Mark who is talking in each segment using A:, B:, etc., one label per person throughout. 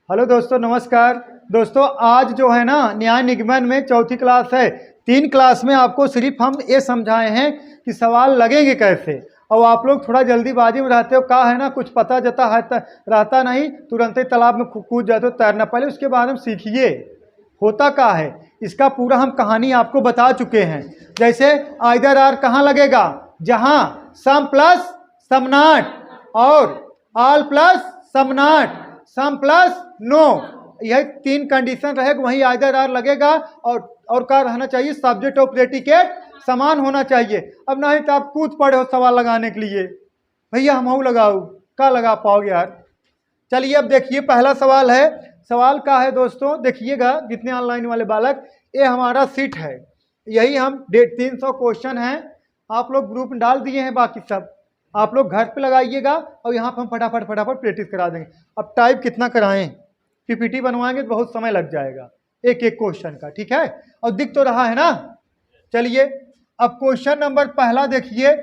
A: Hello दोस्तों, नमस्कार। दोस्तों आज जो है ना न्याय निगमन में चौथी क्लास है। 3 क्लास में आपको सिर्फ हम ये समझाए हैं कि सवाल लगेंगे कैसे, और आप लोग थोड़ा जल्दीबाजी में रहते हो। का है ना, कुछ पता जता है रहता नहीं, तुरंत ही तालाब में कूद जाते हो तैरना। पहले उसके बारे में सीखिए होता का है। इसका पूरा हम कहानी आपको बता चुके हैं। जैसे आइदर आर कहाँ लगेगा, जहाँ सम प्लस समनाट और ऑल प्लस समनाट, सम प्लस नो, यह 3 कंडीशन रहेगा, वहीं आइदर आर लगेगा। और क्या रहना चाहिए, सब्जेक्ट और प्रेडिकेट समान होना चाहिए। अब नहीं तो आप कूद पड़े हो सवाल लगाने के लिए, भैया हम लगाओ, क्या लगा पाओगे यार। चलिए अब देखिए, पहला सवाल है। सवाल का है दोस्तों, देखिएगा जितने ऑनलाइन वाले बालक, ये हमारा सीट है। यही हम 300 क्वेश्चन हैं, आप लोग ग्रुप में डाल दिए हैं। बाकी सब आप लोग घर पे लगाइएगा, और यहाँ पर हम फटाफट प्रैक्टिस करा देंगे। अब टाइप कितना कराएं, पीपीटी बनवाएंगे तो बहुत समय लग जाएगा एक एक क्वेश्चन का, ठीक है। और दिख तो रहा है ना। चलिए अब क्वेश्चन नंबर पहला देखिए।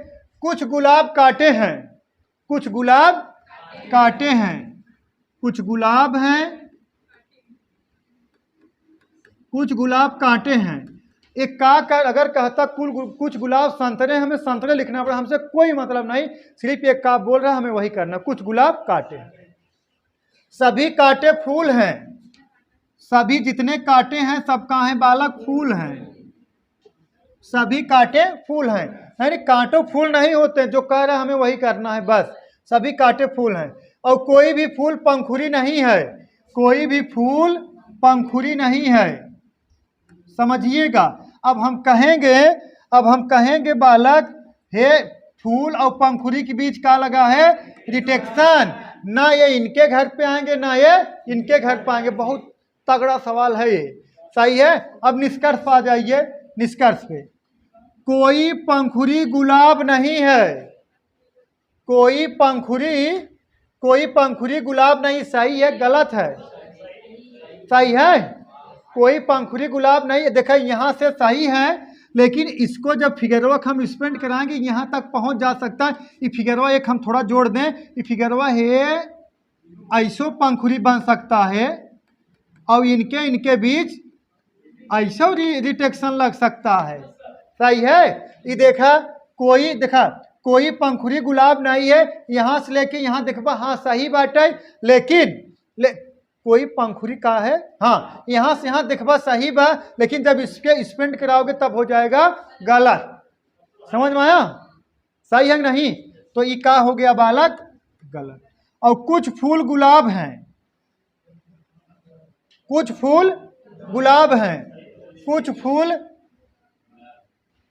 A: कुछ गुलाब काटे हैं, कुछ गुलाब काटे हैं, कुछ गुलाब हैं, कुछ गुलाब काटे हैं। एक का कर अगर कहता कुछ गुलाब संतरे, हमें संतरे लिखना पड़ा, हमसे कोई मतलब नहीं, सिर्फ एक का बोल रहा, हमें वही करना। कुछ गुलाब काटे हैं, सभी काटे फूल हैं, सभी जितने काटे हैं सब कहाँ हैं बालक, फूल हैं। सभी काटे फूल हैं, यानी कांटो फूल नहीं होते, जो कह रहा है हमें वही करना है बस। सभी काटे फूल हैं, और कोई भी फूल पंखुड़ी नहीं है, कोई भी फूल पंखुड़ी नहीं है, समझिएगा। अब हम कहेंगे बालक, हे फूल और पंखुड़ी के बीच क्या लगा है, रिटेक्शन। ना ये इनके घर पे आएंगे, ना ये इनके घर पे आएंगे। बहुत तगड़ा सवाल है ये, सही है। अब निष्कर्ष पर आ जाइए, निष्कर्ष पे। कोई पंखुड़ी गुलाब नहीं है, कोई पंखुड़ी गुलाब नहीं, सही है गलत है, सही है। कोई पंखुड़ी गुलाब नहीं, देखा यहाँ से सही है, लेकिन इसको जब फिगरवा हम स्पेंड कराएंगे यहाँ तक पहुँच जा सकता है। ये फिगरवा एक हम थोड़ा जोड़ दें, ये फिगरवा है ऐसो पंखुड़ी बन सकता है, और इनके बीच ऐसा रिटेक्शन लग सकता है, सही है। ये देखा कोई पंखुड़ी गुलाब नहीं है, यहाँ से लेके यहाँ देखबा, हाँ सही बात है, लेकिन कोई पंखुड़ी का है, हाँ यहाँ से यहाँ देखबा सही बा, लेकिन जब इसके स्पेंड कराओगे तब हो जाएगा गलत। समझ में आया, सही है नहीं। तो ये क्या हो गया बालक, गलत। और कुछ फूल गुलाब हैं, कुछ फूल गुलाब हैं, कुछ फूल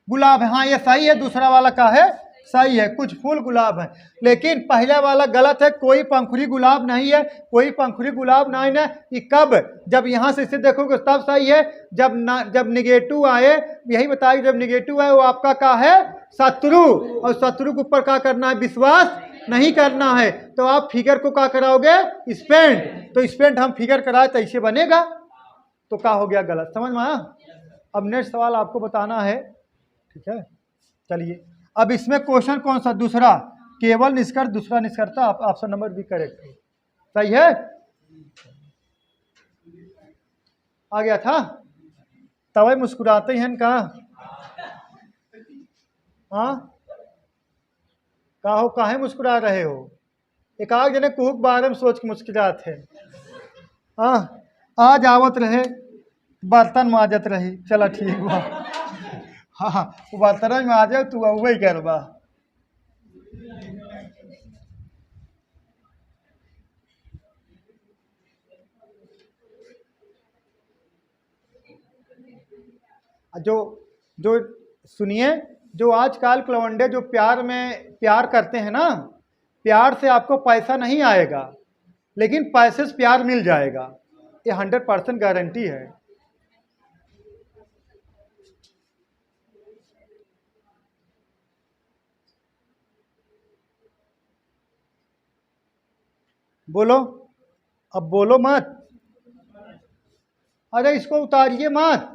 A: गुलाब है, हाँ ये सही है। दूसरा वाला का है, सही है, कुछ फूल गुलाब है। लेकिन पहला वाला गलत है, कोई पंखुड़ी गुलाब नहीं है, कोई पंखुड़ी गुलाब नहीं है। ये कब, जब यहाँ से इसे देखोगे तब सही है, जब निगेटिव आए, यही बताइए, जब निगेटिव आए वो आपका क्या है, शत्रु। और शत्रु के ऊपर क्या करना है, विश्वास नहीं करना है। तो आप फिगर को क्या कराओगे, स्पेंड। तो स्पेंड हम फिगर कराए तो ऐसे बनेगा, तो क्या हो गया, गलत। समझ में आया। अब नेक्स्ट सवाल आपको बताना है, ठीक है। चलिए अब इसमें क्वेश्चन कौन सा, दूसरा, केवल निष्कर्ष, दूसरा निष्कर्ष था, ऑप्शन नंबर बी करेक्ट है, सही है। आ गया था, तब मुस्कुराते हैं कहा, हाँ कहो काहे मुस्कुरा रहे हो। एक आग जने कुहक बारे में सोच के मुस्कुराते हैं। हाँ आज आवत रहे, बर्तन माजत रही, चला ठीक बा। हाँ वो बर्तन में आ जाए, तू वही करबा। जो सुनिए, जो आजकल के लवंडे जो प्यार करते हैं ना, प्यार से आपको पैसा नहीं आएगा, लेकिन पैसे से प्यार मिल जाएगा, ये 100% गारंटी है। बोलो, अब बोलो मत, अरे इसको उतारिए मत,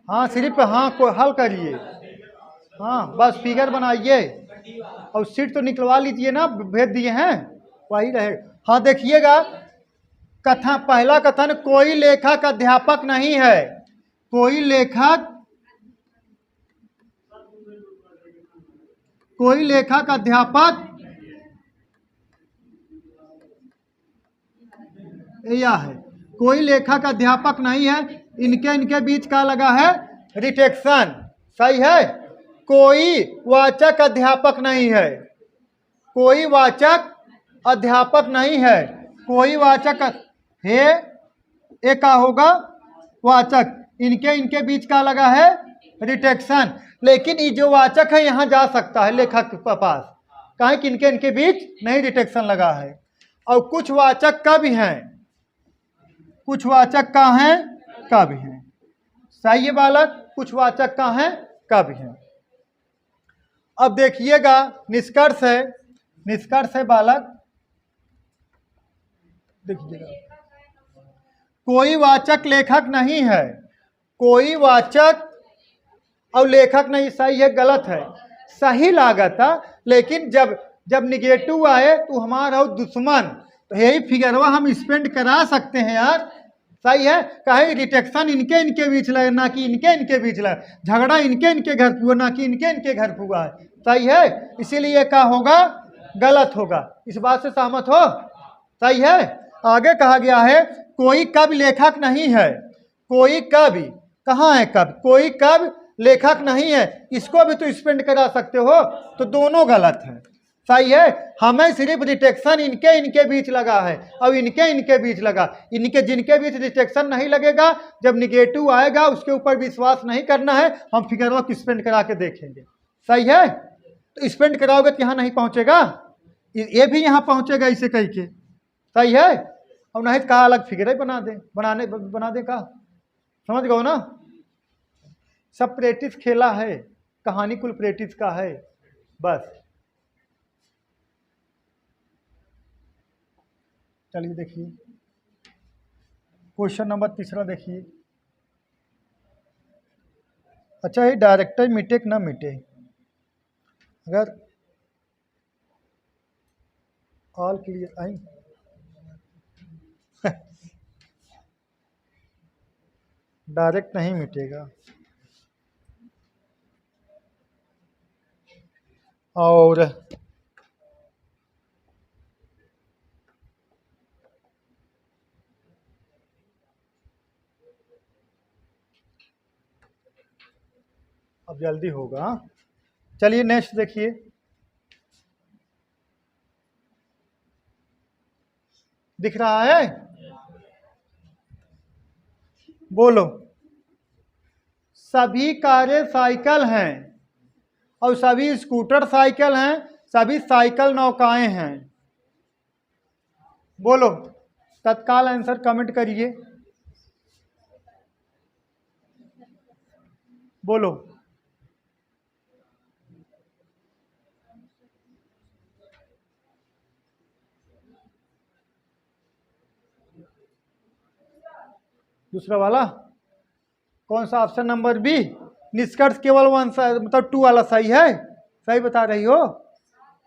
A: हाँ सिर्फ हाँ को हल करिए, हाँ बस फिगर बनाइए, और सीट तो निकलवा लीजिए ना, भेज दिए हैं, वही रहेगा। हाँ देखिएगा, कथन, पहला कथन, कोई लेखक अध्यापक नहीं है। कोई लेखक अध्यापक या है, कोई लेखक अध्यापक नहीं है। इनके बीच का लगा है रिटेक्शन, सही है। कोई वाचक अध्यापक नहीं है। कोई वाचक अध्यापक नहीं है। कोई वाचक है, एक का होगा वाचक। इनके बीच का लगा है रिटेक्शन। लेकिन ये जो वाचक है यहाँ जा सकता है लेखक के पास, कहें कि इनके बीच नहीं रिटेक्शन लगा है। और कुछ वाचक का भी हैं, कुछ वाचक का हैं का भी हैं, सही है बालक। कुछ वाचक का हैं का भी हैं। अब देखिएगा निष्कर्ष है बालक, देखिएगा, कोई वाचक लेखक नहीं है। कोई वाचक और लेखक नहीं, सही है गलत है? सही लागत है, लेकिन जब निगेटिव आए तो हमारा हो दुश्मन, तो यही फिगरवा हम स्पेंड करा सकते हैं यार, सही है। कहे रिटेक्शन इनके बीच लगे, ना कि इनके बीच लगे। झगड़ा इनके घर हुआ, ना कि इनके घर हुआ है, सही है। इसीलिए क्या होगा? गलत होगा। इस बात से सहमत हो? सही है। आगे कहा गया है कोई कवि लेखक नहीं है। कोई कवि, कहाँ है कवि? कोई कवि लेखक नहीं है, इसको भी तो स्पेंड करा सकते हो, तो दोनों गलत है, सही है। हमें सिर्फ रिटेक्शन इनके बीच लगा है और इनके बीच लगा। जिनके बीच रिटेक्शन नहीं लगेगा, जब निगेटिव आएगा उसके ऊपर विश्वास नहीं करना है, हम फिगर को स्पेंड करा के देखेंगे, सही है। तो स्पेंड कराओगे तो यहाँ नहीं पहुँचेगा, ये भी यहाँ पहुँचेगा इसे कह के, सही है। और नहीं तो कहा अलग फिगर ही बना दे का, समझ गए ना। सब प्रैक्टिस खेला है, कहानी कुल प्रैक्टिस का है बस। चलिए देखिए क्वेश्चन नंबर 3 देखिए। अच्छा, ये डायरेक्टर मिटे कि ना मिटे? अगर ऑल क्लियर आई डायरेक्ट नहीं मिटेगा। और अब जल्दी होगा। चलिए नेक्स्ट देखिए। दिख रहा है? बोलो। सभी कारें साइकिल हैं और सभी स्कूटर साइकिल हैं, सभी साइकिल नौकाएं हैं। बोलो, तत्काल आंसर कमेंट करिए। बोलो। दूसरा वाला कौन सा? ऑप्शन नंबर बी, निष्कर्ष केवल वन, मतलब 2 वाला सही है। सही बता रही हो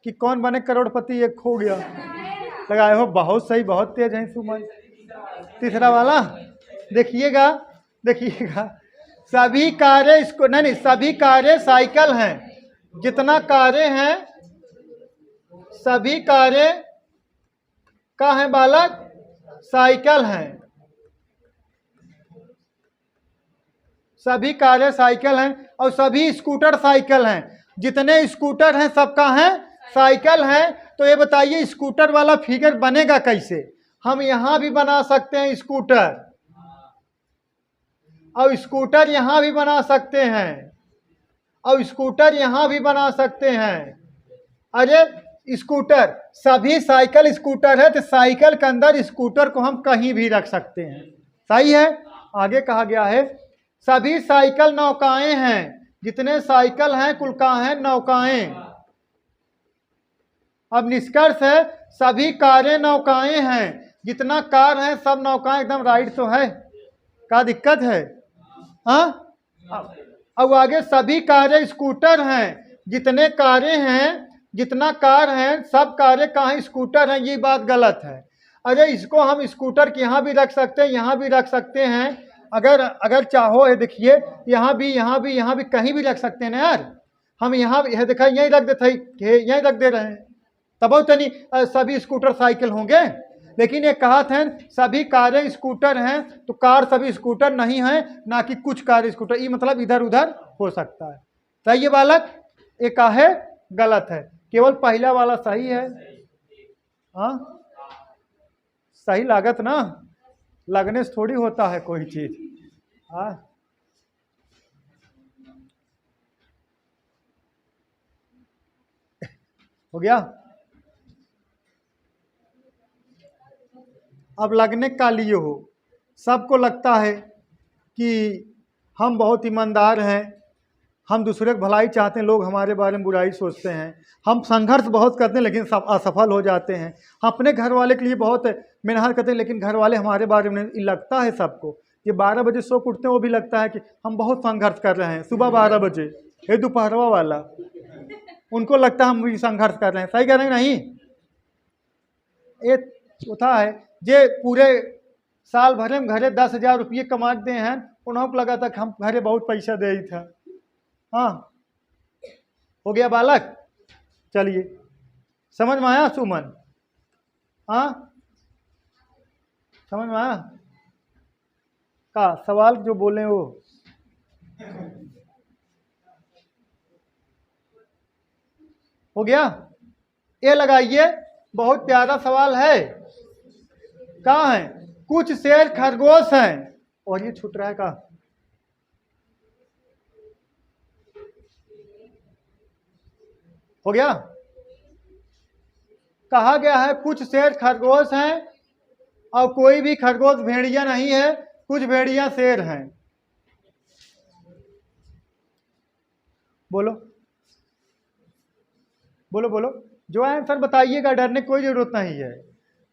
A: कि कौन बने करोड़पति, एक खो गया। लगाए हो, बहुत सही, बहुत तेज है सुमन। तीसरा वाला देखिएगा, सभी कारें इसको नहीं, सभी कारें साइकिल हैं। जितना कारें हैं सभी कारें का है बालक, साइकिल हैं। सभी कारें साइकिल हैं और सभी स्कूटर साइकिल हैं। जितने स्कूटर हैं सबका है साइकिल हैं। तो ये बताइए स्कूटर वाला फिगर बनेगा कैसे? हम यहां भी बना सकते हैं स्कूटर, और स्कूटर यहां भी बना सकते हैं, और स्कूटर यहां भी बना सकते हैं। अरे स्कूटर, सभी साइकिल स्कूटर है, तो साइकिल के अंदर स्कूटर को हम कहीं भी रख सकते हैं, सही है। आगे कहा गया है सभी साइकिल नौकाएं हैं। जितने साइकिल हैं कुल का हैं नौकाएं। अब निष्कर्ष है सभी कारें नौकाएं हैं। जितना कार है सब नौकाएं, एकदम राइट तो है, क्या दिक्कत है? हाँ। अब आगे सभी कारें स्कूटर हैं। जितने कारें हैं, जितना कार हैं सब कारें कहाँ स्कूटर हैं, ये बात गलत है। अरे इसको हम स्कूटर के यहाँ भी रख सकते हैं, यहाँ भी रख सकते हैं, अगर अगर चाहो। ये देखिए यहाँ भी, यहाँ भी, यहाँ भी, कहीं भी रख सकते हैं ना यार। हम यहाँ यह देखा यहीं रख देते, यहीं रख दे रहे हैं, तब तो नहीं सभी स्कूटर साइकिल होंगे। लेकिन ये कहा था सभी कारें स्कूटर हैं, तो कार सभी स्कूटर नहीं है, ना कि कुछ कार स्कूटर, ये मतलब इधर उधर हो सकता है। सही है बालक? ये काहे गलत है, केवल पहला वाला सही है। हाँ सही लागत ना, लगने से थोड़ी होता है कोई चीज। हाँ हो गया। अब लगने का लिए हो, सबको लगता है कि हम बहुत ईमानदार हैं, हम दूसरे की भलाई चाहते हैं, लोग हमारे बारे में बुराई सोचते हैं, हम संघर्ष बहुत करते हैं लेकिन सब असफल हो जाते हैं, हम अपने घर वाले के लिए बहुत मेहनत करते हैं लेकिन घर वाले हमारे बारे में नहीं। लगता है सबको, ये 12 बजे सो के उठते हैं वो भी लगता है कि हम बहुत संघर्ष कर रहे हैं, सुबह 12 बजे, ये दोपहरवा वाला, उनको लगता है हम भी संघर्ष कर रहे हैं। सही कह रहे हैं नहीं? ये होता है जे पूरे साल भरे में घरे 10,000 रुपये कमाते हैं, उन्होंने लगा था कि हम घरे बहुत पैसा दे ही था। हाँ हो गया बालक? चलिए समझ में आया सुमन? हाँ समझ में आया का सवाल जो बोले वो? हो गया? ये लगाइए, बहुत प्यारा सवाल है। कहाँ है? कुछ शेर खरगोश हैं, और ये छूट रहा है का? हो गया? कहा गया है कुछ शेर खरगोश हैं और कोई भी खरगोश भेड़िया नहीं है, कुछ भेड़िया शेर हैं। बोलो बोलो बोलो, जो आंसर बताइएगा, डरने की कोई जरूरत नहीं है।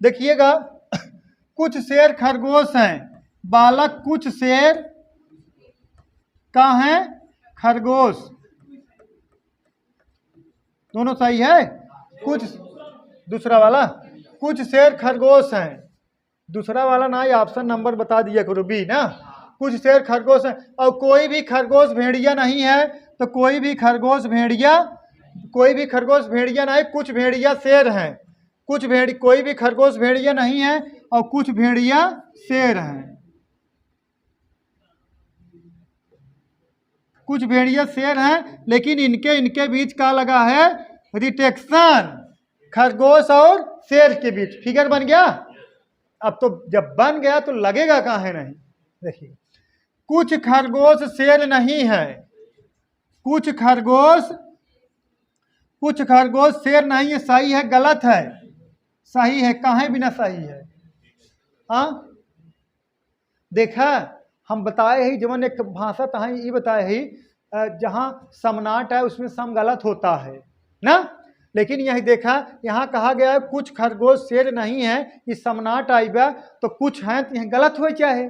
A: देखिएगा, कुछ शेर खरगोश हैं बालक, कुछ शेर का हैं खरगोश, दोनों सही है। कुछ दूसरा वाला, कुछ शेर खरगोश हैं, दूसरा वाला ना, ये ऑप्शन नंबर बता दिया करो, बी ना। कुछ शेर खरगोश हैं और कोई भी खरगोश भेड़िया नहीं है, तो कोई भी खरगोश भेड़िया, कोई भी खरगोश भेड़िया नहीं, कुछ भेड़िया शेर हैं, कुछ कोई भी खरगोश भेड़िया नहीं है और कुछ भेड़िया शेर हैं, कुछ भेड़िया शेर हैं, लेकिन इनके बीच का लगा है रिटेक्शन, खरगोश और शेर के बीच फिगर बन गया। अब तो जब बन गया तो लगेगा कहाँ है नहीं। देखिए, कुछ खरगोश शेर नहीं है, कुछ खरगोश शेर नहीं है, सही है गलत है? सही है, कहाँ बिना सही है? हाँ देखा, हम बताए ही जवन एक भाषा तहाँ ये बताए ही, जहाँ समनाट है उसमें सम गलत होता है ना, लेकिन यही देखा यहाँ कहा गया है कुछ खरगोश शेर नहीं है, ये समनाट आएगा तो कुछ हैं तो यह गलत हो चाहे,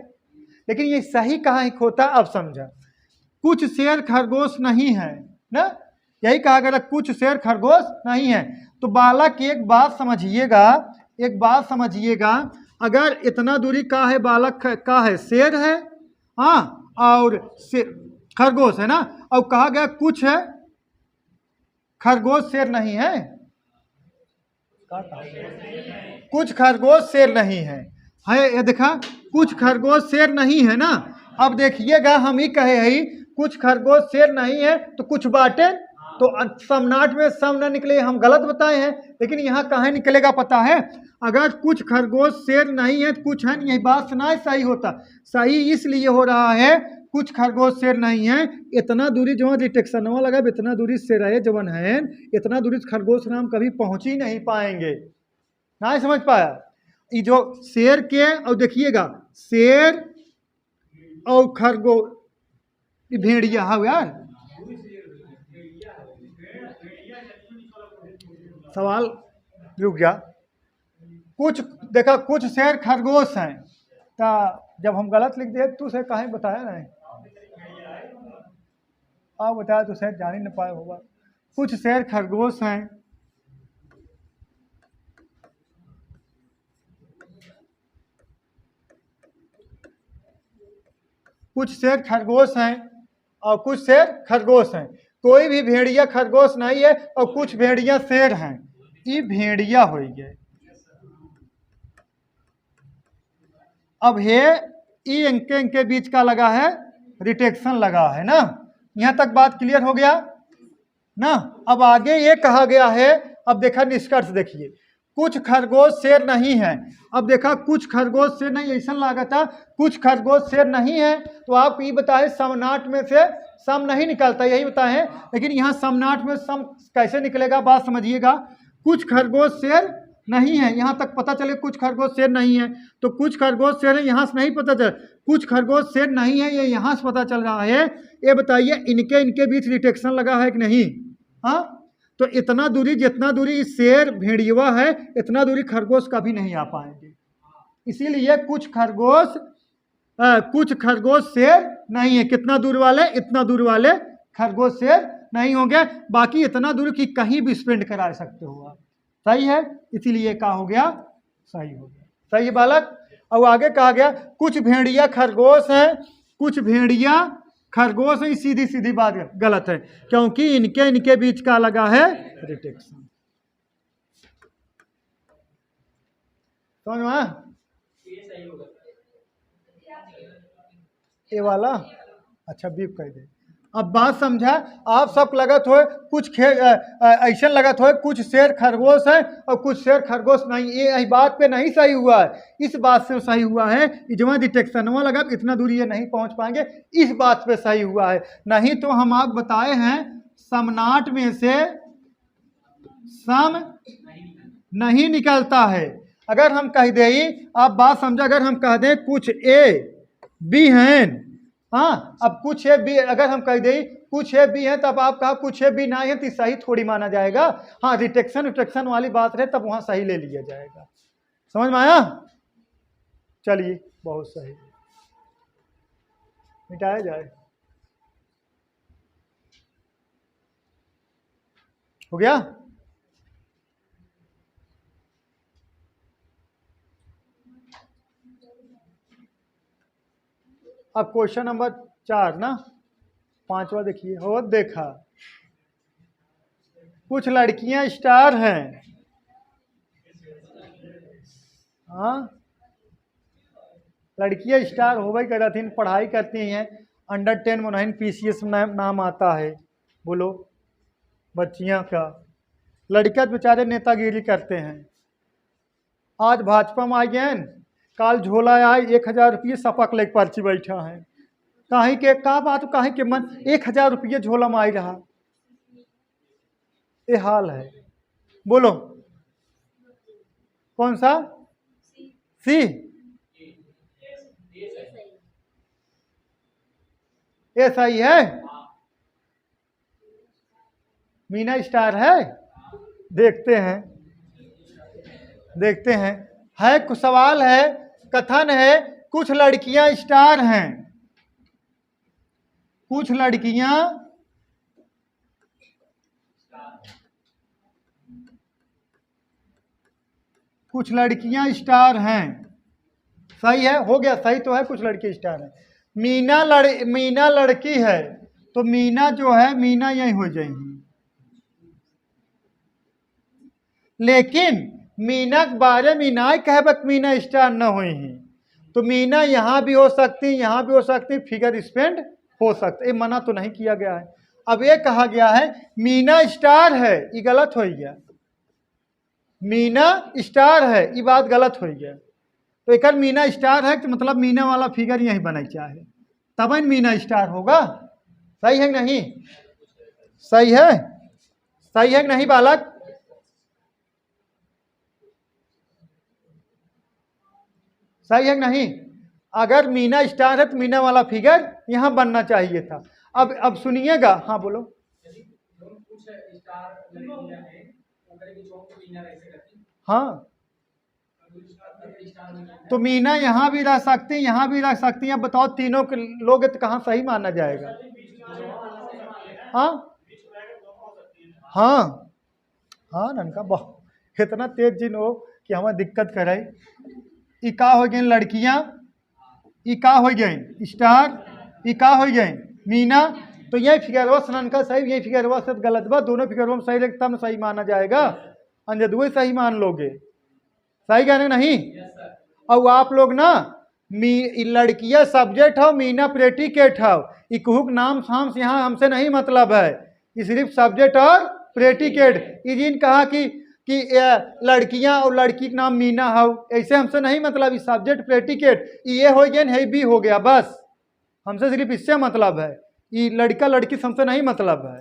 A: लेकिन ये सही कहाँ होता अब समझा। कुछ शेर खरगोश नहीं है ना, यही कहा गया कुछ शेर खरगोश नहीं है। तो बालक एक बात समझिएगा, एक बात समझिएगा, अगर इतना दूरी का है बालक का है शेर है, हाँ, और खरगोश है ना, और कहा गया कुछ है खरगोश शेर नहीं है, कुछ खरगोश शेर नहीं है ये देखा, कुछ खरगोश शेर नहीं है ना। अब देखिएगा, हम ही कहे ही कुछ खरगोश शेर नहीं है तो कुछ बाटे, तो समनाट में सम न निकले, हम गलत बताए हैं, लेकिन यहाँ कहाँ निकलेगा पता है? अगर कुछ खरगोश शेर नहीं है कुछ है, यही बात सुना सही होता। सही इसलिए हो रहा है कुछ खरगोश शेर नहीं है, इतना दूरी जो रिटेक्शनवा लगा, इतना दूरी शेर है जवन है, इतना दूरी खरगोश नाम कभी पहुंच ही नहीं पाएंगे। ना समझ पाया? ये जो शेर के, और देखिएगा शेर और खरगोश, भेड़िया है यार, सवाल रुक जा। कुछ देखा, कुछ शेर खरगोश हैं, तो जब हम गलत लिख दिए तो उसे कहीं बताया नहीं, आप बताया तो शायद जान ही न पाए होगा। कुछ शेर खरगोश हैं, कुछ शेर खरगोश हैं और कुछ शेर खरगोश हैं। कोई भी भेड़िया खरगोश नहीं है और कुछ भेड़िया शेर हैं। ये भेड़िया हो गए। अब हे ई इनके इनके बीच का लगा है रिटेक्शन लगा है ना। यहां तक बात क्लियर हो गया ना। अब आगे ये कहा गया है, अब देखा निष्कर्ष देखिए, कुछ खरगोश शेर नहीं है। अब देखा कुछ खरगोश शेर नहीं, ऐसा लगा था कुछ खरगोश शेर नहीं है। तो आप ये बताए समनाट में से सम नहीं निकलता, यही बताए। लेकिन यहाँ समनाट में सम कैसे निकलेगा, बात समझिएगा। कुछ खरगोश शेर नहीं है, यहाँ तक पता चले कुछ खरगोश शेर नहीं है। तो कुछ खरगोश शेर है, यहाँ से नहीं पता चल, कुछ खरगोश शेर नहीं है, ये यहाँ से पता चल रहा है। ये बताइए इनके बीच रिटेक्शन लगा है कि नहीं। हाँ, तो इतना दूरी, जितना दूरी शेर भेड़िया है, इतना दूरी खरगोश कभी नहीं आ पाएंगे। इसीलिए कुछ खरगोश शेर नहीं है। कितना दूर वाले, इतना दूर वाले खरगोश शेर नहीं होंगे। बाकी इतना दूर की कहीं भी स्पेंड करा सकते हो आप। सही है, इसीलिए क्या हो गया, सही हो गया। सही है बालक। और आगे कहा गया कुछ भेड़िया खरगोश हैं, कुछ भेड़िया खरगोश है। सीधी सीधी बात गलत है, क्योंकि इनके बीच का लगा है रिटेक्शन। समझ में आया? ये वाला अच्छा बीप कह दे। अब बात समझा। आप सब लगत हो कुछ ऐसा लगत हो कुछ शेर खरगोश है और कुछ शेर खरगोश नहीं। ये बात पे नहीं सही हुआ है, इस बात से सही हुआ है। जहाँ डिटेक्शनवा लगा इतना दूरी ये नहीं पहुंच पाएंगे, इस बात पे सही हुआ है। नहीं तो हम आप बताए हैं समनाट में से सम नहीं निकलता है। अगर हम कह दें, आप बात समझा, अगर हम कह दें कुछ ए बी हैं, हाँ, अब कुछ ए बी, अगर हम कह दें कुछ ए बी है, तब आप कहा कुछ ए बी नहीं है, तो सही थोड़ी माना जाएगा। हाँ, रिटेक्शन वाली बात रहे तब वहां सही ले लिया जाएगा। समझ में आया? चलिए, बहुत सही, मिटाया जाए। हो गया। अब क्वेश्चन नंबर 4 ना, 5वां देखिए। हो देखा, कुछ लड़कियां स्टार हैं। हाँ, लड़कियां स्टार हो गई कर रही, पढ़ाई करती हैं, अंडर 10 मोनाइन PCS नाम आता है। बोलो बच्चियां का, लड़का बेचारे नेतागिरी करते हैं। आज भाजपा में आ गए, काल झोला आए 1000 रुपये सपक लेके पर्ची बैठा है। कहीं के का बात, कहीं के मन 1000 रुपये झोला में आई रहा। ये हाल है। बोलो कौन सा सी, ये सही है। मीना स्टार है, देखते हैं है कुछ सवाल है, कथन है कुछ लड़कियां स्टार हैं। कुछ लड़कियां स्टार हैं। सही है, हो गया, सही तो है, कुछ लड़की स्टार है। मीना लड़की है, तो मीना जो है, मीना यही हो जाएगी। लेकिन मीना के बारे मीना कहबत मीना स्टार न हुई है, तो मीना यहाँ भी हो सकती, यहाँ भी हो सकती, फिगर स्पेंड हो सकता है। मना तो नहीं किया गया है। अब ये कहा गया है मीना स्टार है, ये गलत हो गया। मीना स्टार है, ये बात गलत हो गया। तो एक मीना स्टार है तो मतलब मीना वाला फिगर यही बना चाहे, तब मीना स्टार होगा। सही है कि नहीं? सही है, सही है कि नहीं बालक? सही है कि नहीं? अगर मीना स्टार है तो मीना वाला फिगर यहां बनना चाहिए था। अब सुनिएगा। हाँ बोलो। हाँ, तो मीना यहाँ भी रह सकती, यहाँ भी रह सकती है। बताओ तीनों के लोग तो कहाँ सही माना जाएगा? हाँ हाँ हाँ, ननका बहुत इतना तेज जिन हो कि हमें दिक्कत करे। ई का हो गई लड़कियां, ई का हो गई स्टार, ये का हो गए मीना। तो यही फिगरवा सनन का सही, यही फिगरवा से गलत बा, दोनों फिगरवा में सही लगे तब सही माना जाएगा, अंजदुए सही मान लोगे। सही कहने नहीं। और आप लोग ना लड़कियां सब्जेक्ट हो, मीना प्रेटिकेट हो। इकहुक नाम शाम से यहाँ हमसे नहीं मतलब है, ये सिर्फ सब्जेक्ट और प्रेटिकेट। इजिन कहा कि लड़कियां और लड़की का नाम मीना हो, ऐसे हमसे नहीं मतलब, ये सब्जेक्ट प्रेटिकेट ये हो गया है भी हो गया, बस हमसे सिर्फ इससे मतलब है, ये लड़का लड़की से हमसे नहीं मतलब है।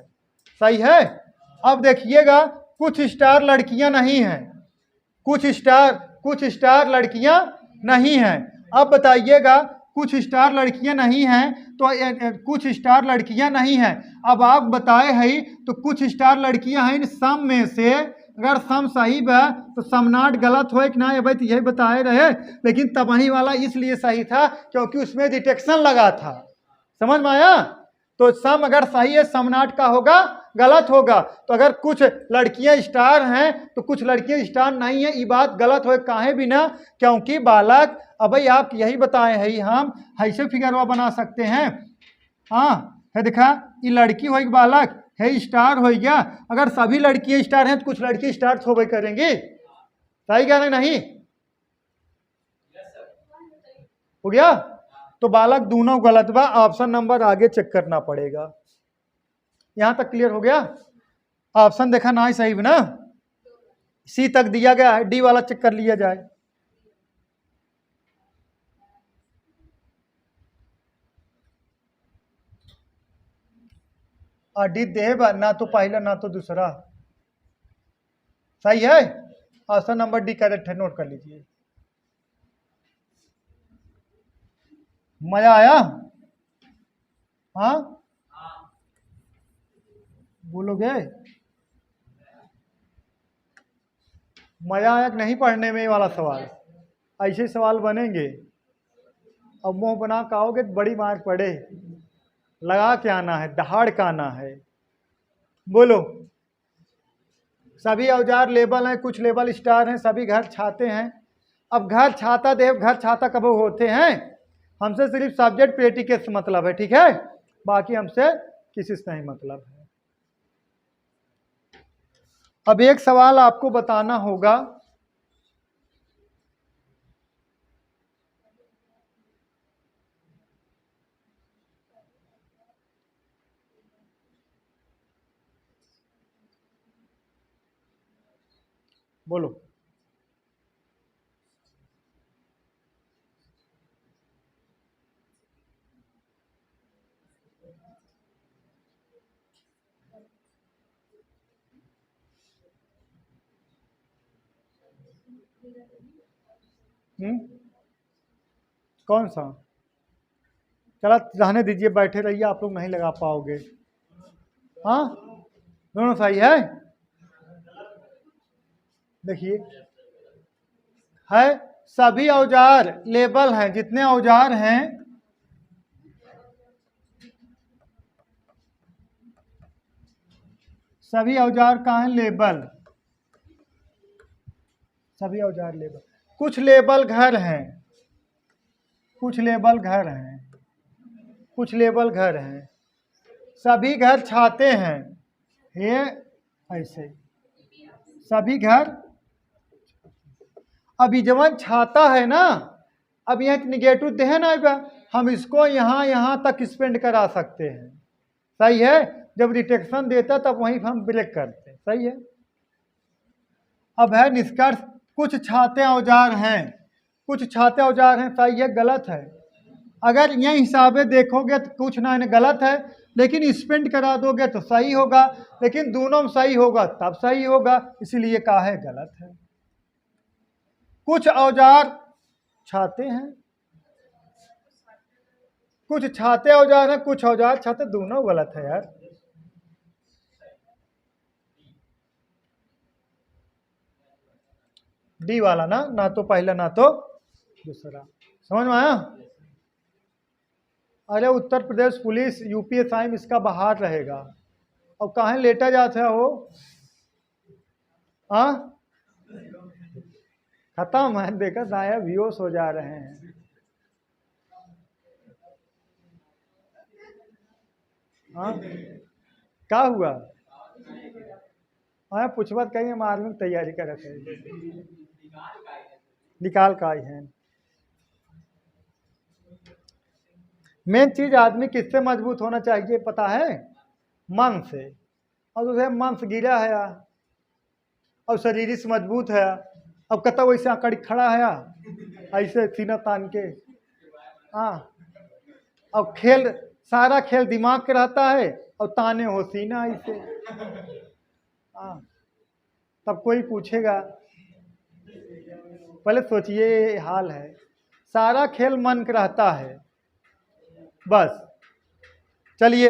A: सही है। अब देखिएगा कुछ स्टार लड़कियां नहीं हैं, कुछ स्टार लड़कियां नहीं हैं। अब बताइएगा कुछ स्टार लड़कियां नहीं हैं, तो कुछ स्टार लड़कियां नहीं हैं। अब आप बताए हैं तो कुछ स्टार लड़कियां हैं, सम में से अगर सम सही बा तो समनाट गलत हो कि ना, भाई तो यही बताए रहे, लेकिन तबाही वाला इसलिए सही था क्योंकि उसमें डिटेक्शन लगा था। समझ में आया। तो सम अगर सही है समनाट का होगा गलत होगा। तो अगर कुछ लड़कियां स्टार हैं तो कुछ लड़कियां स्टार नहीं है, ये बात गलत हो काहे बिना, क्योंकि बालक अब भाई आप यही बताए हैं हम ऐसे फिगरवा बना सकते हैं। हाँ है दिखा, ये लड़की होगी बालक है स्टार हो गया, अगर सभी लड़कियां स्टार हैं तो कुछ लड़की स्टार थोड़े करेंगी। सही कह रहे नहीं हो गया। तो बालक दोनों गलत बा, ऑप्शन नंबर आगे चेक करना पड़ेगा। यहां तक क्लियर हो गया। ऑप्शन देखा ना ही सही ना, सी तक दिया गया है, डी वाला चेक कर लिया जाए। डी देव ना तो पहला ना तो दूसरा सही है। ऑप्शन नंबर डी करेक्ट है, नोट कर लीजिए। मजा आया। हाँ बोलोगे मजा आया कि नहीं पढ़ने में, ये वाला सवाल ऐसे सवाल बनेंगे। अब मुंह बना के आओगे तो बड़ी मार पड़े, लगा के आना है, दहाड़ का आना है। बोलो। सभी औजार लेबल हैं, कुछ लेबल स्टार हैं, सभी घर छाते हैं। अब घर छाता देव घर छाता कब होते हैं, हमसे सिर्फ सब्जेक्ट प्रेडिकेट से मतलब है, ठीक है, बाकी हमसे किसी से नहीं मतलब है। अब एक सवाल आपको बताना होगा, बोलो। कौन सा। चला रहने दीजिए, बैठे रहिए, आप लोग नहीं लगा पाओगे। हाँ दोनों सही है। देखिए है सभी औजार लेबल हैं, जितने औजार हैं सभी औजार का है लेबल, सभी औजार लेबल। कुछ लेबल घर हैं, कुछ लेबल घर हैं, कुछ लेबल घर हैं, सभी घर छाते हैं, ये ऐसे सभी घर। अब जवन छाता है ना, अब यहाँ निगेटिव दे ना, हम इसको यहाँ तक स्पेंड करा सकते हैं। सही है। जब डिटेक्शन देता तब वहीं हम ब्रेक करते हैं। सही है। अब है निष्कर्ष, कुछ छाते औजार हैं, कुछ छाते औजार हैं, सही है गलत है। अगर ये हिसाबे देखोगे तो कुछ ना गलत है, लेकिन स्पेंड करा दोगे तो सही होगा, लेकिन दोनों में सही होगा तब सही होगा, इसलिए कहा है गलत है। कुछ औजार छाते हैं, कुछ छाते औजार हैं, कुछ औजार छाते, दोनों गलत है यार। डी वाला ना तो पहला ना तो दूसरा। समझ में आया। अरे उत्तर प्रदेश पुलिस यूपीएसआई में इसका बाहर रहेगा। अब कहाँ लेटा जाता है वो। हाँ खत्म है, देखा दाया व्यूस हो जा रहे हैं। हाँ, क्या हुआ? हाँ, पूछबत कहीं मालूम तैयारी करत है, निकाल का आई है। मेन चीज आदमी किससे मजबूत होना चाहिए पता है? मन से। और उसे मन से गिरा है और शरीर से मजबूत है। अब कतौ वैसे अकड़ खड़ा है ऐसे सीना तान के। हाँ, अब खेल, सारा खेल दिमाग के रहता है और ताने हो सीना ऐसे। हाँ, तब कोई पूछेगा, पहले सोचिए ये हाल है, सारा खेल मन का रहता है बस। चलिए,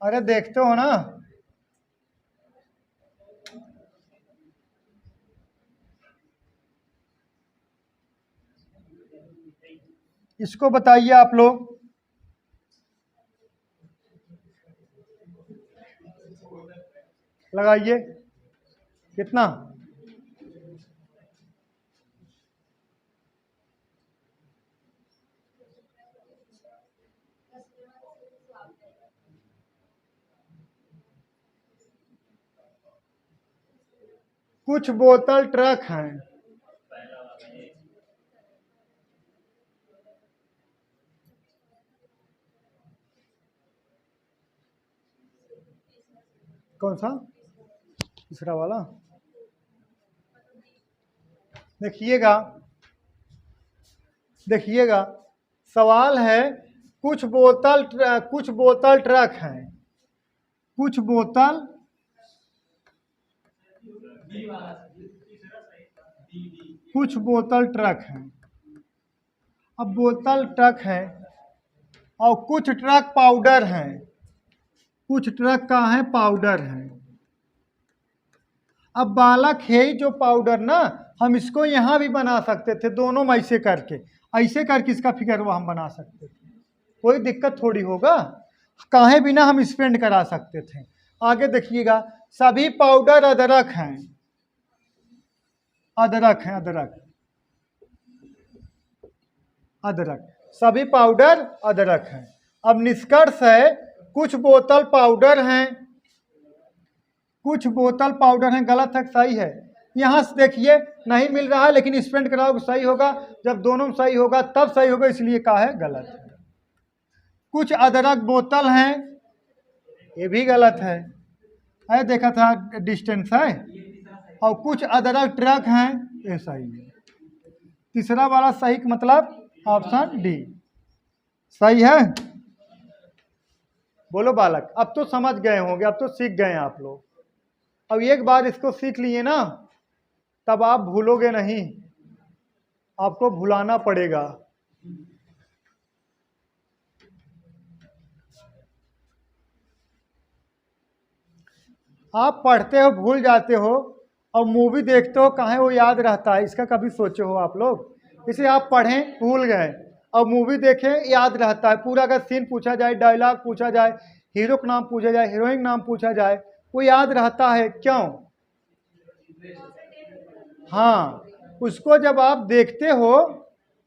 A: अरे देखते हो ना, इसको बताइए आप लोग। लगाइए कितना? कुछ बोतल ट्रक हैं। कौन सा? तीसरा वाला। देखिएगा, देखिएगा, सवाल है कुछ बोतल ट्रक हैं। कुछ बोतल, कुछ बोतल ट्रक हैं। अब बोतल ट्रक है और कुछ ट्रक पाउडर हैं। कुछ ट्रक का है पाउडर है। अब बालक है जो पाउडर ना, हम इसको यहाँ भी बना सकते थे, दोनों में ऐसे करके इसका फिगर वो हम बना सकते थे, कोई दिक्कत थोड़ी होगा। कहे बिना हम स्पेंड करा सकते थे। आगे देखिएगा, सभी पाउडर अदरक हैं। अदरक है, अदरक, अदरक, सभी पाउडर अदरक है। अब निष्कर्ष है कुछ बोतल पाउडर हैं, कुछ बोतल पाउडर हैं। गलत है सही है? यहाँ से देखिए नहीं मिल रहा है, लेकिन स्पेंड कराओगे सही होगा। जब दोनों सही होगा तब सही होगा, इसलिए कहा है गलत है। कुछ अदरक बोतल हैं, ये भी गलत है। अरे देखा था डिस्टेंस है। और कुछ अदरक ट्रक हैं, ये सही है। तीसरा वाला सही मतलब ऑप्शन डी सही है। बोलो बालक, अब तो समझ गए होंगे, अब तो सीख गए हैं आप लोग। अब एक बार इसको सीख लिए ना, तब आप भूलोगे नहीं, आपको भुलाना पड़ेगा। आप पढ़ते हो भूल जाते हो और मूवी देखते हो कहाँ वो याद रहता है, इसका कभी सोचे हो आप लोग? इसे आप पढ़ें भूल गए और मूवी देखें याद रहता है। पूरा अगर सीन पूछा जाए, डायलॉग पूछा जाए, हीरो का नाम पूछा जाए, हीरोइन नाम पूछा जाए, वो याद रहता है। क्यों? हाँ, उसको जब आप देखते हो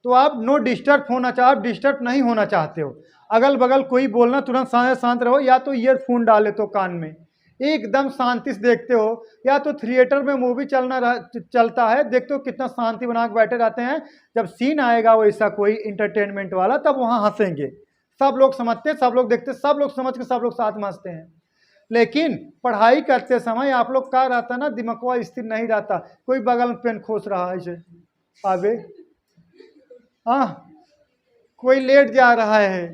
A: तो आप नो डिस्टर्ब होना चाहो, आप डिस्टर्ब नहीं होना चाहते हो। अगल बगल कोई बोलना तुरंत शांत रहो, या तो ईयरफोन डाले तो कान में एकदम शांति से देखते हो, या तो थिएटर में मूवी चलता है, देखते हो कितना शांति बना के बैठे रहते हैं। जब सीन आएगा वैसा कोई इंटरटेनमेंट वाला, तब वहाँ हंसेंगे। सब लोग समझते, सब लोग देखते, सब लोग समझ के सब लोग साथ में हंसते हैं। लेकिन पढ़ाई करते समय आप लोग क्या रहता ना, दिमागवा स्थिर नहीं रहता, कोई बगल में पेन खोस रहा है ऐसे आगे, हाँ, कोई लेट जा रहा है।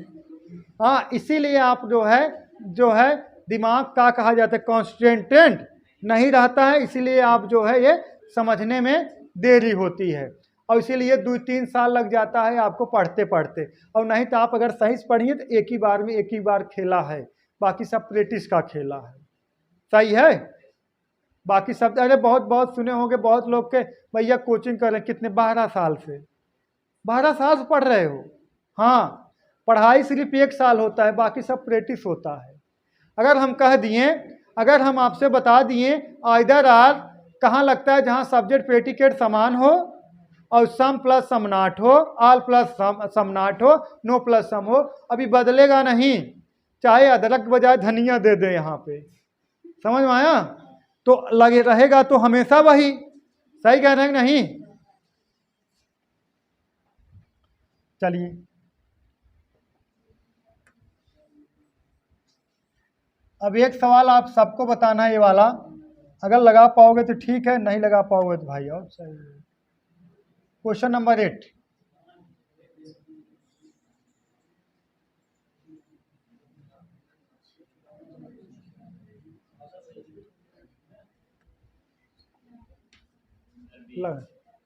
A: हाँ, इसीलिए आप जो है दिमाग का कहा जाता है कॉन्सेंट्रेट नहीं रहता है, इसीलिए आप जो है ये समझने में देरी होती है। और इसीलिए 2-3 साल लग जाता है आपको पढ़ते पढ़ते। और नहीं तो आप अगर सही से पढ़िए तो एक ही बार में एक ही बार खेला है, बाकी सब प्रैक्टिस का खेला है। सही है? बाकी सब अरे बहुत बहुत सुने होंगे, बहुत लोग के भैया कोचिंग कर रहे हैं कितने 12 साल से, 12 साल से पढ़ रहे हो। हाँ, पढ़ाई सिर्फ 1 साल होता है, बाकी सब प्रैक्टिस होता है। अगर हम कह दिए, अगर हम आपसे बता दिए आइदर आर कहाँ लगता है, जहाँ सब्जेक्ट प्रेडिकेट समान हो, और सम प्लस सम नॉट हो, ऑल प्लस सम नॉट हो, नो प्लस सम हो। अभी बदलेगा नहीं, चाहे अदरक बजाय धनिया दे दे यहाँ पे, समझ में आया? तो लगे रहेगा तो हमेशा वही। सही कह रहे हैं नहीं? चलिए अब एक सवाल आप सबको बताना है, ये वाला अगर लगा पाओगे तो ठीक है, नहीं लगा पाओगे तो भाई और सही। क्वेश्चन नंबर 8,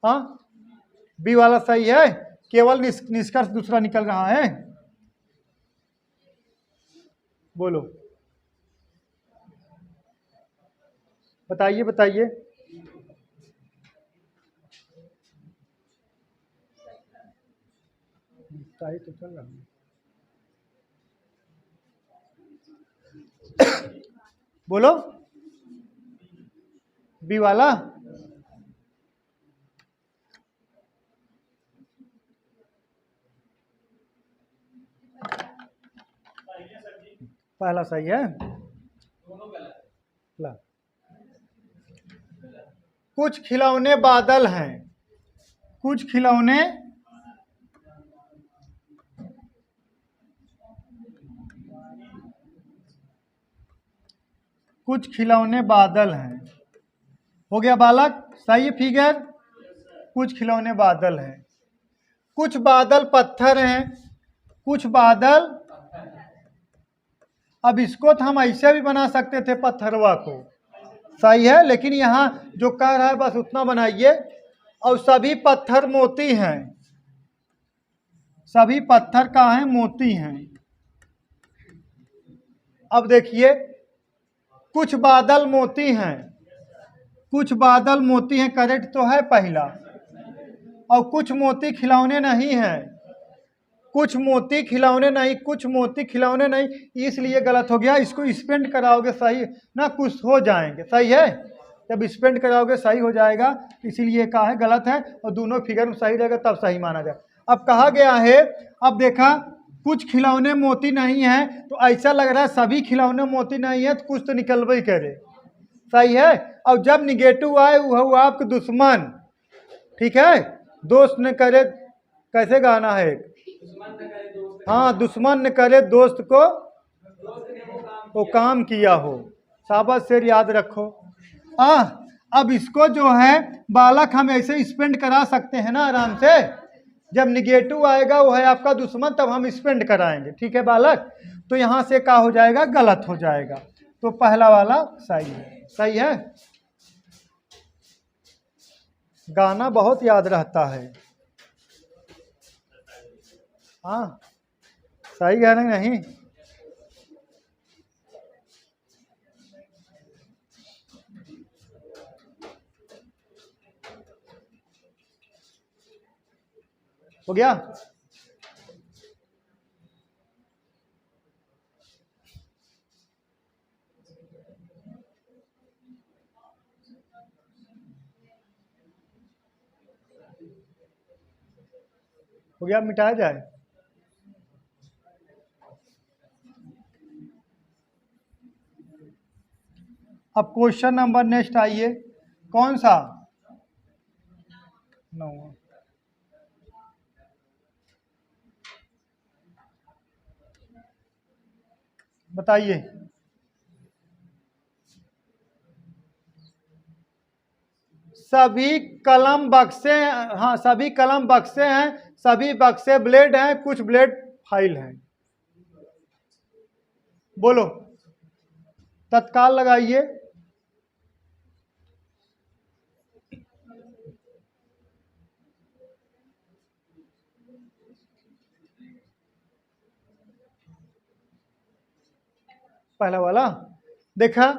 A: हाँ बी वाला सही है, केवल निष्कर्ष दूसरा निकल रहा है। बोलो, बताइए बताइए। सही तो चल रहा है। बोलो, बी वाला। पहला सही है। ला। कुछ खिलौने बादल हैं, कुछ खिलौने बादल हैं। हो गया बालक, सही है फिगर। कुछ खिलौने बादल हैं, कुछ बादल पत्थर हैं, कुछ बादल। अब इसको तो हम ऐसे भी बना सकते थे पत्थरवा को, सही है, लेकिन यहाँ जो कह रहा है बस उतना बनाइए। और सभी पत्थर मोती हैं, सभी पत्थर का है मोती हैं। अब देखिए, कुछ बादल मोती हैं, कुछ बादल मोती हैं, करेक्ट तो है पहला। और कुछ मोती खिलौने नहीं हैं, कुछ मोती खिलौने नहीं, कुछ मोती खिलौने नहीं, इसलिए गलत हो गया। इसको स्पेंड कराओगे सही ना, कुछ हो जाएंगे, सही है। जब स्पेंड कराओगे सही हो जाएगा, इसीलिए कहा है गलत है। और दोनों फिगर में सही रहेगा तब सही माना जाए। अब कहा गया है, अब देखा कुछ खिलौने मोती नहीं है, तो ऐसा लग रहा है सभी खिलौने मोती नहीं है, तो कुछ तो निकलवे ही करे, सही है। और जब निगेटिव आए वह हुआ आपके दुश्मन, ठीक है। दोस्त न करे, कैसे गाना है, हाँ, दुश्मन न करे दोस्त को वो काम किया हो। शाबाश, शेर याद रखो। अब इसको जो है बालक हम ऐसे स्पेंड करा सकते हैं ना आराम से। जब निगेटिव आएगा वो है आपका दुश्मन, तब हम स्पेंड कराएंगे, ठीक है बालक। तो यहाँ से क्या हो जाएगा, गलत हो जाएगा। तो पहला वाला सही है, सही है। गाना बहुत याद रहता है, हाँ सही कह रहे नहीं। हो गया। हो गया, मिटाया जाए। अब क्वेश्चन नंबर नेक्स्ट आइए, कौन सा, 9। बताइए। सभी कलम बक्से, हाँ सभी कलम बक्से हैं, सभी बक्से ब्लेड हैं, कुछ ब्लेड फाइल हैं। बोलो, तत्काल लगाइए। पहला वाला देखा,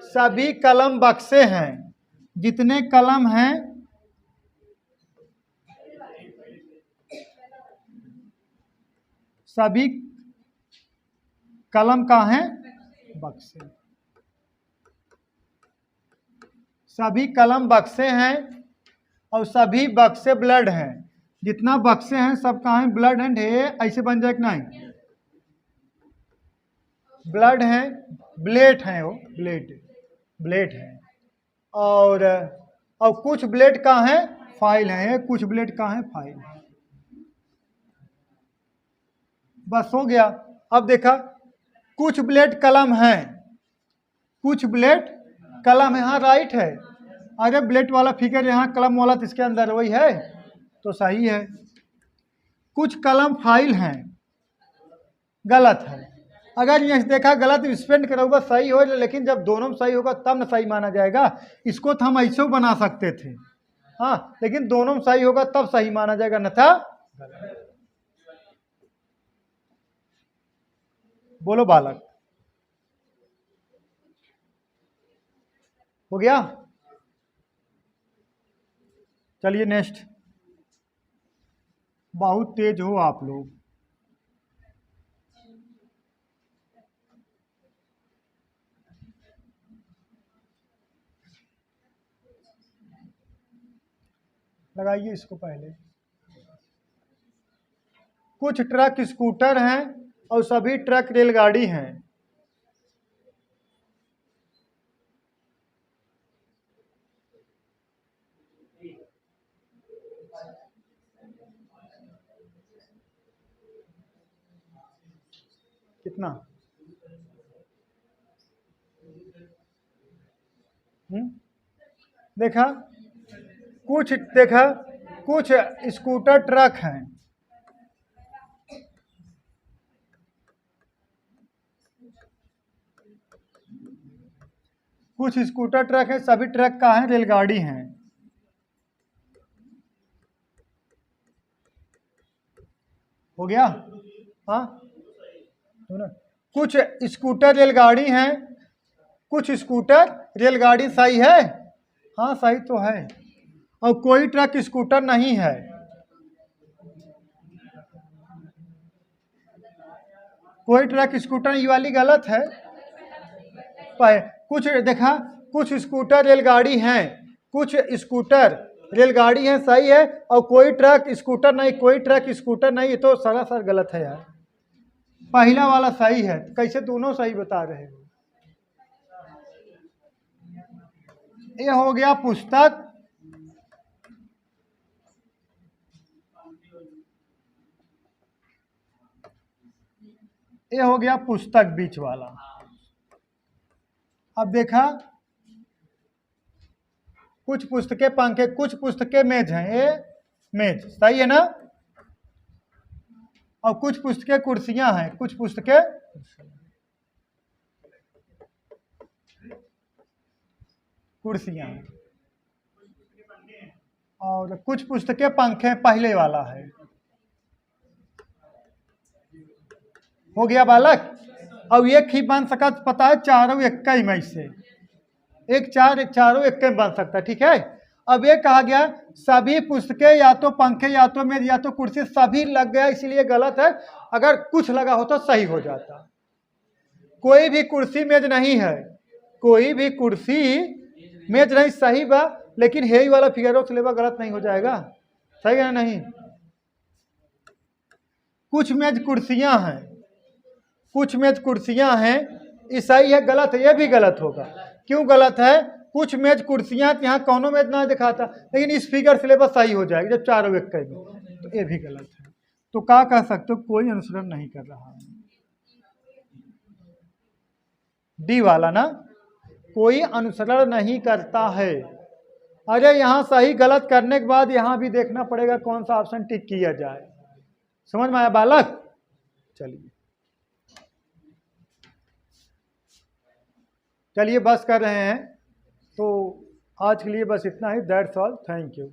A: सभी कलम बक्से हैं, जितने कलम हैं सभी कलम का है बक्से, सभी कलम बक्से हैं, और सभी बक्से ब्लड हैं। जितना बक्से हैं सब कहाँ हैं? ब्लड एंड है, ऐसे बन जाए कि नहीं? ब्लड है, ब्लेड है, वो ब्लेड है। और कुछ ब्लेड कहाँ है? फाइल है। कुछ ब्लेड कहाँ है? फाइल है। बस हो गया। अब देखा, कुछ ब्लेड कलम है, कुछ ब्लेड कलम है। हाँ राइट है। अरे ब्लेड वाला फिगर यहाँ, कलम वाला तो इसके अंदर वही है, तो सही है। कुछ कलम फाइल हैं, गलत है। अगर ये देखा गलत स्पेंड करोगे सही हो, लेकिन जब दोनों सही होगा तब न सही माना जाएगा। इसको तो हम ऐसे बना सकते थे, हाँ, लेकिन दोनों सही होगा तब सही माना जाएगा, न था। बोलो बालक, हो गया? चलिए नेक्स्ट। बहुत तेज हो आप लोग। लगाइए इसको पहले। कुछ ट्रक स्कूटर हैं और सभी ट्रक रेलगाड़ी हैं। कितना? देखा, कुछ स्कूटर ट्रक हैं। कुछ स्कूटर ट्रक है, सभी ट्रक का है, रेलगाड़ी हैं। हो गया? हाँ, कुछ स्कूटर रेलगाड़ी हैं, कुछ स्कूटर रेलगाड़ी सही है? हाँ सही तो है। और कोई ट्रक स्कूटर नहीं है। कोई ट्रक स्कूटर, ये वाली गलत है। कुछ देखा, कुछ स्कूटर रेलगाड़ी हैं, कुछ स्कूटर रेलगाड़ी हैं, सही है। और कोई ट्रक स्कूटर नहीं, कोई ट्रक स्कूटर नहीं, ये तो सरासर गलत है यार। पहला वाला सही है, कैसे दोनों सही बता रहे हो? ये हो गया पुस्तक। ये हो गया पुस्तक बीच वाला। अब देखा, कुछ पुस्तकें पंखे, कुछ पुस्तकें मेज हैं, ये मेज सही है ना? और कुछ पुस्तकें कुर्सियां हैं, कुछ पुस्तकें कुर्सियां हैं। और कुछ पुस्तकें पंखे, पहले वाला है। हो गया बालक? अब एक ही बन सका, पता है, चारों इक्के में से एक चारों इक्के में बन सकता है, ठीक है। अब ये कहा गया सभी पुस्तकें या तो पंखे या तो मेज या तो कुर्सी, सभी लग गया, इसलिए गलत है। अगर कुछ लगा हो तो सही हो जाता। कोई भी कुर्सी मेज नहीं है, कोई भी कुर्सी मेज नहीं, सही बा, लेकिन हे वाला फिगर से लेवा गलत नहीं हो जाएगा, सही है नहीं? कुछ मेज कुर्सियां हैं, कुछ मेज कुर्सियां हैं, ये सही है? गलत है? ये भी गलत होगा। क्यों गलत है? कुछ मेज कुर्सियां, यहाँ कौनो मेज ना दिखाता, लेकिन इस फिगर से लेवा सही हो जाएगा जब चारों एक में, तो ये भी गलत है। तो क्या कह सकते हो? कोई अनुसरण नहीं कर रहा है। डी वाला ना, कोई अनुसरण नहीं करता है। अरे यहाँ सही गलत करने के बाद यहाँ भी देखना पड़ेगा कौन सा ऑप्शन टिक किया जाए। समझ में आया बालक? चलिए बस कर रहे हैं, तो आज के लिए बस इतना ही। That's all, thank you.